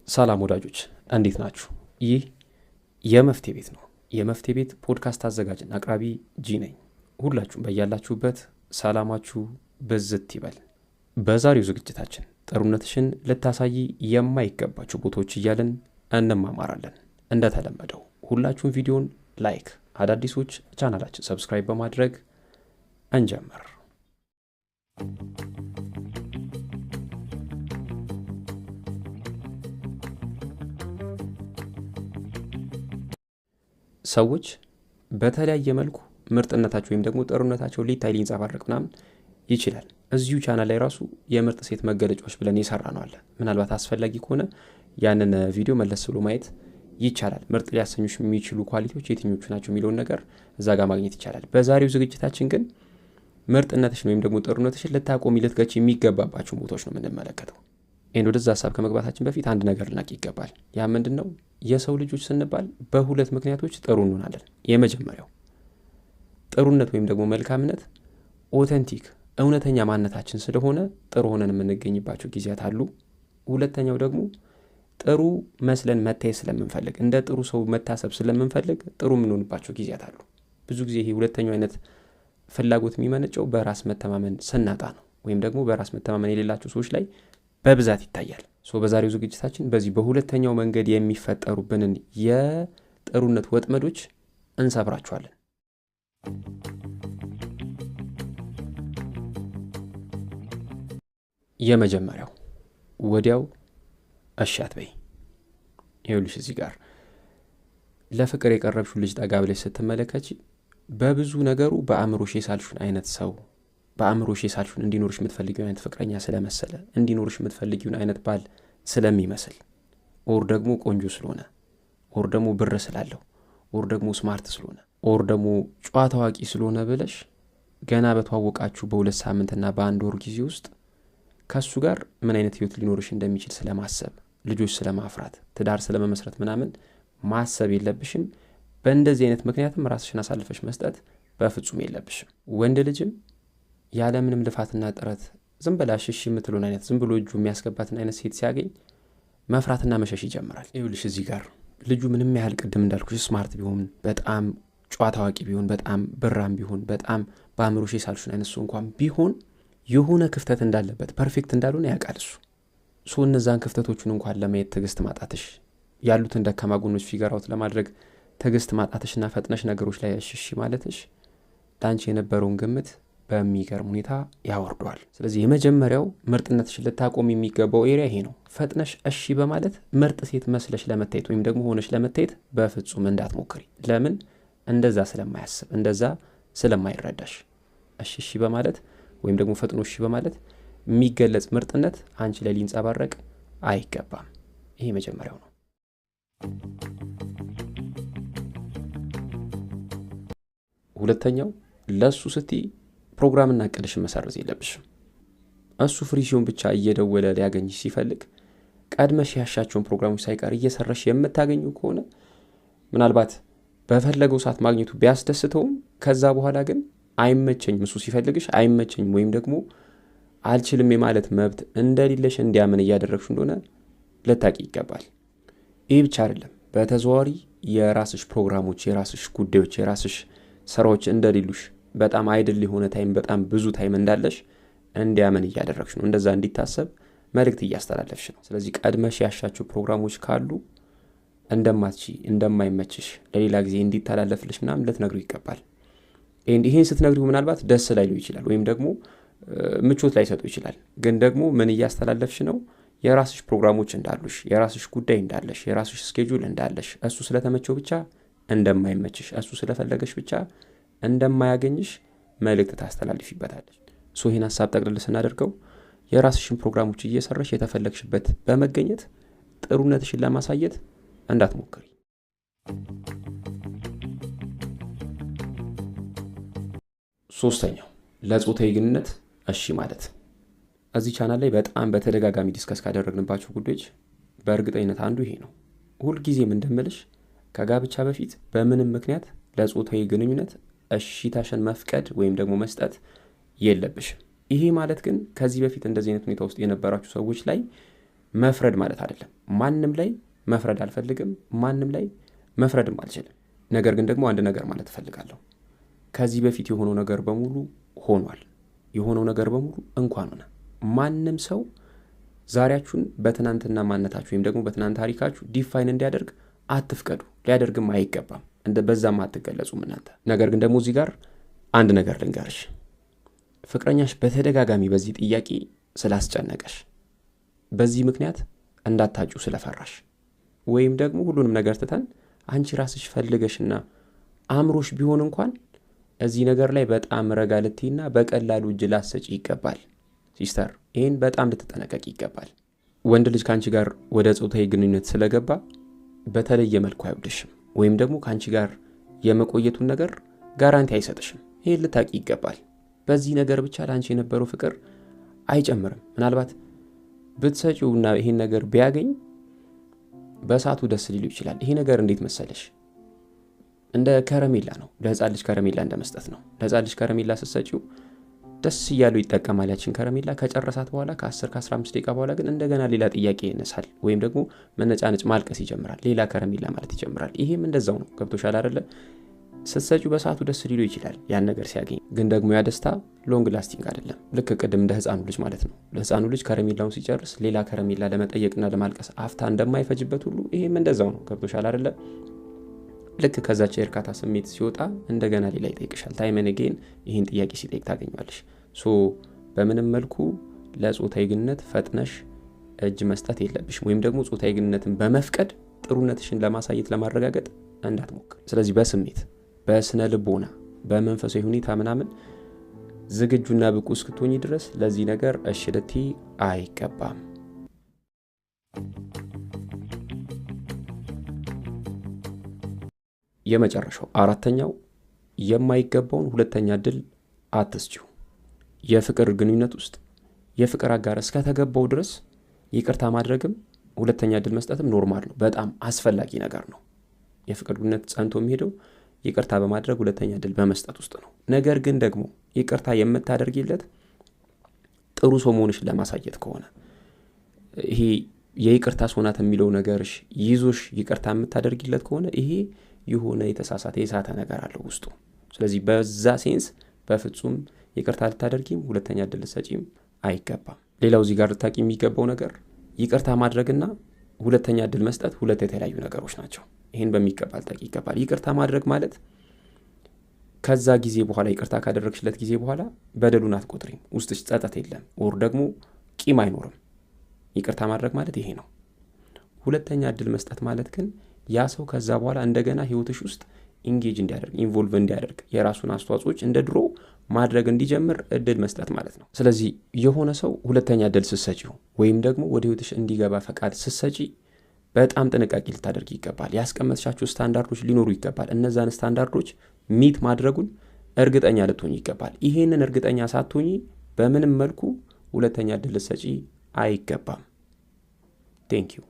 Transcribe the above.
ሰላም ወዳጆች እንዴት ናችሁ? ይህ የመፍትሄ ቤት ነው። የመፍትሄ ቤት ፖድካስት አዘጋጅና አቅራቢ ጂ ነኝ። ሁላችሁም በያላችሁበት ሰላማችሁ ብዝት ይበል። በዛሬው ዝግጅታችን ጥሩነትሽን ልታሳይ የማይገባቸው ቦታዎች እያልን እንማማራለን። እንደተለመደው ሁላችሁም ቪዲዮን ላይክ፣ አዳዲሶች ቻናላችን ሰብስክራይብ በማድረግ እንጀምር። ሰዎች በተለያየ መልኩ ምርጥነታቸው ወይም ደግሞ ጥሩነታቸው ሊታይ ሊንጸባረቅ ምናምን ይችላል። እዚሁ ቻናል ላይ ራሱ የምርጥ ሴት መገለጫዎች ብለን የሰራ ነው አለ። ምናልባት አስፈላጊ ከሆነ ያንን ቪዲዮ መለስ ብሎ ማየት ይቻላል። ምርጥ ሊያሰኙሽ የሚችሉ ኳሊቲዎች የትኞቹ ናቸው የሚለውን ነገር እዛ ጋር ማግኘት ይቻላል። በዛሬው ዝግጅታችን ግን ምርጥነትሽን ወይም ደግሞ ጥሩነትሽን ልታቆሚ ልትገች የሚገባባቸው ቦታዎች ነው የምንመለከተው። ይህን ወደዛ ሀሳብ ከመግባታችን በፊት አንድ ነገር ልናቅ ይገባል። ያ ምንድን ነው? የሰው ልጆች ስንባል በሁለት ምክንያቶች ጥሩ እንሆናለን። የመጀመሪያው ጥሩነት ወይም ደግሞ መልካምነት ኦተንቲክ እውነተኛ ማንነታችን ስለሆነ ጥሩ ሆነን የምንገኝባቸው ጊዜያት አሉ። ሁለተኛው ደግሞ ጥሩ መስለን መታየት ስለምንፈልግ፣ እንደ ጥሩ ሰው መታሰብ ስለምንፈልግ ጥሩ የምንሆንባቸው ጊዜያት አሉ። ብዙ ጊዜ ይሄ ሁለተኛው አይነት ፍላጎት የሚመነጨው በራስ መተማመን ስናጣ ነው፣ ወይም ደግሞ በራስ መተማመን የሌላቸው ሰዎች ላይ በብዛት ይታያል። በዛሬው ዝግጅታችን በዚህ በሁለተኛው መንገድ የሚፈጠሩብንን የጥሩነት ወጥመዶች እንሰብራቸዋለን። የመጀመሪያው ወዲያው እሺ አትበይ። ይኸውልሽ እዚህ ጋር ለፍቅር የቀረብሽው ልጅ ጠጋ ብለሽ ስትመለከች በብዙ ነገሩ በአእምሮሽ የሳልሽውን አይነት ሰው በአእምሮሽ የሳልሽውን እንዲኖርሽ የምትፈልጊውን አይነት ፍቅረኛ ስለመሰለ እንዲኖርሽ የምትፈልጊውን አይነት ባል ስለሚመስል ኦር ደግሞ ቆንጆ ስለሆነ ኦር ደግሞ ብር ስላለው ኦር ደግሞ ስማርት ስለሆነ ኦር ደግሞ ጨዋ ታዋቂ ስለሆነ ብለሽ ገና በተዋወቃችሁ በ2 ሳምንትና በ1 ወር ጊዜ ውስጥ ከሱ ጋር ምን አይነት ህይወት ሊኖርሽ እንደሚችል ስለማሰብ፣ ልጆች ስለማፍራት፣ ትዳር ስለመመስረት ምናምን ማሰብ የለብሽም። በእንደዚህ አይነት ምክንያትም ራስሽን አሳልፈሽ መስጠት በፍጹም የለብሽም። ወንድ ልጅም ያለምንም ልፋትና ጥረት ዝም ብላ ሽሽ የምትሉን አይነት ዝም ብሎ እጁ የሚያስገባትን አይነት ሴት ሲያገኝ መፍራትና መሸሽ ይጀምራል። ይኸውልሽ እዚህ ጋር ልጁ ምንም ያህል ቅድም እንዳልኩሽ ስማርት ቢሆን፣ በጣም ጨዋ ታዋቂ ቢሆን፣ በጣም ብራም ቢሆን፣ በጣም በአእምሮሽ የሳልሽውን አይነት ሰው እንኳን ቢሆን የሆነ ክፍተት እንዳለበት ፐርፌክት እንዳልሆነ ያውቃል እሱ። እነዛን ክፍተቶቹን እንኳን ለማየት ትዕግስት ማጣትሽ፣ ያሉትን ደካማ ጎኖች ፊገራውት ለማድረግ ትዕግስት ማጣትሽና ፈጥነሽ ነገሮች ላይ እሺ ማለትሽ ለአንቺ የነበረውን ግምት በሚገርም ሁኔታ ያወርደዋል። ስለዚህ የመጀመሪያው ምርጥነትሽን ልታቆም የሚገባው ኤሪያ ይሄ ነው። ፈጥነሽ እሺ በማለት ምርጥ ሴት መስለሽ ለመታየት ወይም ደግሞ ሆነሽ ለመታየት በፍጹም እንዳትሞክሪ። ለምን? እንደዛ ስለማያስብ፣ እንደዛ ስለማይረዳሽ። እሺ በማለት ወይም ደግሞ ፈጥኖ እሺ በማለት የሚገለጽ ምርጥነት አንቺ ላይ ሊንጸባረቅ አይገባም። ይሄ መጀመሪያው ነው። ሁለተኛው ለሱ ስትይ ፕሮግራምና እቅድሽን መሰረዝ የለብሽም። እሱ ፍሪ ሲሆን ብቻ እየደወለ ሊያገኝሽ ሲፈልግ ቀድመሽ ያሻቸውን ፕሮግራሞች ሳይቀር እየሰራሽ የምታገኙ ከሆነ ምናልባት በፈለገው ሰዓት ማግኘቱ ቢያስደስተውም ከዛ በኋላ ግን አይመቸኝም፣ እሱ ሲፈልግሽ አይመቸኝም ወይም ደግሞ አልችልም የማለት መብት እንደሌለሽ እንዲያምን እያደረግሽ እንደሆነ ልታቂ ይገባል። ይህ ብቻ አይደለም፣ በተዘዋዋሪ የራስሽ ፕሮግራሞች፣ የራስሽ ጉዳዮች፣ የራስሽ ስራዎች እንደሌሉሽ፣ በጣም አይድል የሆነ ታይም፣ በጣም ብዙ ታይም እንዳለሽ እንዲያምን እያደረግሽ ነው። እንደዛ እንዲታሰብ መልእክት እያስተላለፍሽ ነው። ስለዚህ ቀድመሽ ያሻቸው ፕሮግራሞች ካሉ እንደማትቺ፣ እንደማይመችሽ፣ ለሌላ ጊዜ እንዲተላለፍልሽ ምናምን ልትነግሩ ይገባል። ይህን ስትነግሪው ምናልባት ደስ ላይለው ይችላል ወይም ደግሞ ምቾት ላይሰጡ ይችላል። ግን ደግሞ ምን እያስተላለፍሽ ነው? የራስሽ ፕሮግራሞች እንዳሉሽ፣ የራስሽ ጉዳይ እንዳለሽ፣ የራስሽ ስኬጁል እንዳለሽ፣ እሱ ስለተመቸው ብቻ እንደማይመችሽ፣ እሱ ስለፈለገሽ ብቻ እንደማያገኝሽ መልእክት ታስተላልፊበታለች። ይህን ሀሳብ ጠቅልል ስናደርገው የራስሽን ፕሮግራሞች እየሰራሽ የተፈለግሽበት በመገኘት ጥሩነትሽን ለማሳየት እንዳትሞክሪ። ሶስተኛው ለጾታዊ ግንኙነት እሺ ማለት። እዚህ ቻናል ላይ በጣም በተደጋጋሚ ዲስከስ ካደረግንባቸው ጉዳዮች በእርግጠኝነት አንዱ ይሄ ነው። ሁልጊዜም እንደምልሽ ከጋብቻ በፊት በምንም ምክንያት ለጾታዊ ግንኙነት እሺታሽን መፍቀድ ወይም ደግሞ መስጠት የለብሽም። ይሄ ማለት ግን ከዚህ በፊት እንደዚህ አይነት ሁኔታ ውስጥ የነበራችሁ ሰዎች ላይ መፍረድ ማለት አይደለም። ማንም ላይ መፍረድ አልፈልግም፣ ማንም ላይ መፍረድም አልችልም። ነገር ግን ደግሞ አንድ ነገር ማለት እፈልጋለሁ። ከዚህ በፊት የሆነው ነገር በሙሉ ሆኗል። የሆነው ነገር በሙሉ እንኳን ሆነ። ማንም ሰው ዛሬያችሁን በትናንትና ማንነታችሁ ወይም ደግሞ በትናንት ታሪካችሁ ዲፋይን እንዲያደርግ አትፍቀዱ። ሊያደርግም አይገባም። በዛም አትገለጹም እናንተ። ነገር ግን ደግሞ እዚህ ጋር አንድ ነገር ልንገርሽ። ፍቅረኛሽ በተደጋጋሚ በዚህ ጥያቄ ስላስጨነቀሽ፣ በዚህ ምክንያት እንዳታጩ ስለፈራሽ፣ ወይም ደግሞ ሁሉንም ነገር ትተን አንቺ ራስሽ ፈልገሽና አምሮሽ ቢሆን እንኳን እዚህ ነገር ላይ በጣም ረጋ ልትይና በቀላሉ እጅ ላሰጪ ይገባል። ሲስተር፣ ይህን በጣም ልትጠነቀቅ ይገባል። ወንድ ልጅ ከአንቺ ጋር ወደ ጾታዊ ግንኙነት ስለገባ በተለየ መልኩ አይወድሽም፣ ወይም ደግሞ ከአንቺ ጋር የመቆየቱን ነገር ጋራንቲ አይሰጥሽም። ይህን ልታቂ ይገባል። በዚህ ነገር ብቻ ለአንቺ የነበረው ፍቅር አይጨምርም። ምናልባት ብትሰጪውና ይህን ነገር ቢያገኝ በሰዓቱ ደስ ሊሉ ይችላል። ይሄ ነገር እንዴት መሰለሽ፣ እንደ ከረሜላ ነው። ለህፃን ልጅ ከረሜላ እንደ መስጠት ነው። ለህፃን ልጅ ከረሜላ ስትሰጪው ደስ እያሉ ይጠቀማል ያችን ከረሜላ። ከጨረሳት በኋላ ከ10 ከ15 ደቂቃ በኋላ ግን እንደገና ሌላ ጥያቄ ይነሳል፣ ወይም ደግሞ መነጫነጭ ማልቀስ ይጀምራል። ሌላ ከረሜላ ማለት ይጀምራል። ይሄም እንደዛው ነው። ገብቶሻል አይደለ? ስትሰጪው በሰዓቱ ደስ ሊሉ ይችላል ያን ነገር ሲያገኝ፣ ግን ደግሞ ያ ደስታ ሎንግ ላስቲንግ አይደለም። ልክ ቅድም እንደ ህፃኑ ልጅ ማለት ነው። ለህፃኑ ልጅ ከረሜላውን ሲጨርስ ሌላ ከረሜላ ለመጠየቅና ለማልቀስ አፍታ እንደማይፈጅበት ሁሉ ይሄም እንደዛው ነው። ገብቶሻል አይደለ? ልክ ከዛች የእርካታ ስሜት ሲወጣ እንደገና ሌላ ይጠይቅሻል። ታይም ኤንድ አጌን ይህን ጥያቄ ሲጠይቅ ታገኘዋለሽ። በምንም መልኩ ለጾታዊ ግንኙነት ፈጥነሽ እጅ መስጠት የለብሽም፣ ወይም ደግሞ ጾታዊ ግንኙነትን በመፍቀድ ጥሩነትሽን ለማሳየት ለማረጋገጥ እንዳትሞክር። ስለዚህ በስሜት በስነ ልቦና በመንፈሳዊ ሁኔታ ምናምን ዝግጁና ብቁ እስክትሆኚ ድረስ ለዚህ ነገር እሺ ልትይ አይገባም። የመጨረሻው አራተኛው የማይገባውን ሁለተኛ እድል አትስጪው። የፍቅር ግንኙነት ውስጥ የፍቅር አጋር እስከተገባው ድረስ ይቅርታ ማድረግም ሁለተኛ እድል መስጠትም ኖርማል ነው። በጣም አስፈላጊ ነገር ነው። የፍቅር ግንኙነት ጸንቶ የሚሄደው ይቅርታ በማድረግ ሁለተኛ እድል በመስጠት ውስጥ ነው። ነገር ግን ደግሞ ይቅርታ የምታደርጊለት ጥሩ ሰው መሆንሽን ለማሳየት ከሆነ ይሄ የይቅርታ ሶናት የሚለው ነገርሽ ይዞሽ ይቅርታ የምታደርጊለት ከሆነ ይሄ የሆነ የተሳሳተ የሳተ ነገር አለው ውስጡ። ስለዚህ በዛ ሴንስ በፍጹም ይቅርታ ልታደርጊም ሁለተኛ እድል ልትሰጪም አይገባም። ሌላው እዚህ ጋር ልታቂ የሚገባው ነገር ይቅርታ ማድረግና ሁለተኛ እድል መስጠት ሁለት የተለያዩ ነገሮች ናቸው። ይህን በሚገባ ልታቂ ይገባል። ይቅርታ ማድረግ ማለት ከዛ ጊዜ በኋላ ይቅርታ ካደረግሽለት ጊዜ በኋላ በደሉን አትቆጥሪም፣ ውስጥሽ ጸጸት የለም፣ ወር ደግሞ ቂም አይኖርም። ይቅርታ ማድረግ ማለት ይሄ ነው። ሁለተኛ እድል መስጠት ማለት ግን ያ ሰው ከዛ በኋላ እንደገና ህይወትሽ ውስጥ ኢንጌጅ እንዲያደርግ ኢንቮልቭ እንዲያደርግ የራሱን አስተዋጽኦች እንደ ድሮ ማድረግ እንዲጀምር እድል መስጠት ማለት ነው። ስለዚህ የሆነ ሰው ሁለተኛ እድል ስትሰጪው ወይም ደግሞ ወደ ህይወትሽ እንዲገባ ፈቃድ ስትሰጪ በጣም ጥንቃቄ ልታደርግ ይገባል። ያስቀመጥሻቸው ስታንዳርዶች ሊኖሩ ይገባል። እነዛን ስታንዳርዶች ሚት ማድረጉን እርግጠኛ ልትሆኝ ይገባል። ይሄንን እርግጠኛ ሳትሆኚ በምንም መልኩ ሁለተኛ እድል ልትሰጪ አይገባም። ቴንክ ዩ